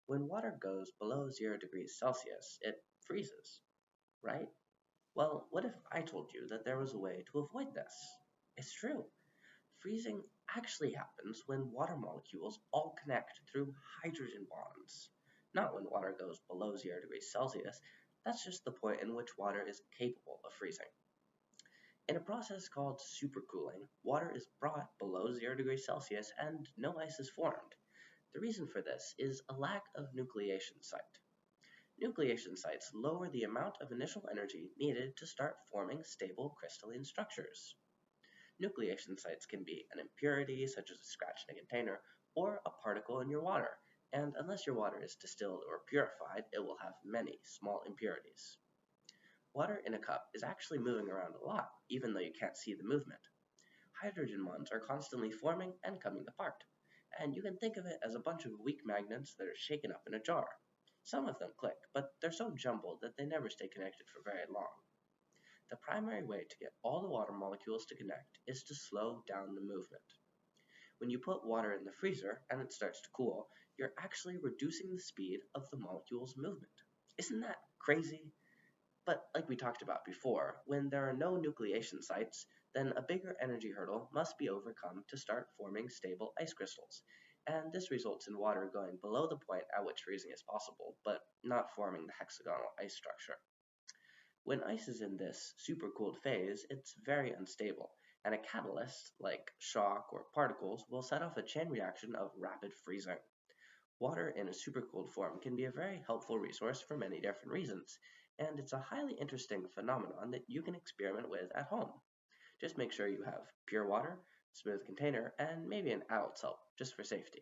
When water goes below 0 degrees Celsius, it freezes, right? Well, what if I told you that there was a way to avoid this? It's true. Freezing actually happens when water molecules all connect through hydrogen bonds. Not when water goes below 0 degrees Celsius, that's just the point in which water is capable of freezing. In a process called supercooling, water is brought below 0 degrees Celsius and no ice is formed. The reason for this is a lack of nucleation site. Nucleation sites lower the amount of initial energy needed to start forming stable crystalline structures. Nucleation sites can be an impurity, such as a scratch in a container, or a particle in your water, and unless your water is distilled or purified, it will have many small impurities. Water in a cup is actually moving around a lot, even though you can't see the movement. Hydrogen bonds are constantly forming and coming apart, and you can think of it as a bunch of weak magnets that are shaken up in a jar. Some of them click, but they're so jumbled that they never stay connected for very long. The primary way to get all the water molecules to connect is to slow down the movement. When you put water in the freezer and it starts to cool, you're actually reducing the speed of the molecule's movement. Isn't that crazy? But like we talked about before, when there are no nucleation sites, then a bigger energy hurdle must be overcome to start forming stable ice crystals. And this results in water going below the point at which freezing is possible, but not forming the hexagonal ice structure. When ice is in this supercooled phase, it's very unstable, and a catalyst, like shock or particles, will set off a chain reaction of rapid freezing. Water in a supercooled form can be a very helpful resource for many different reasons, and it's a highly interesting phenomenon that you can experiment with at home. Just make sure you have pure water, smooth container, and maybe an adult's help, just for safety.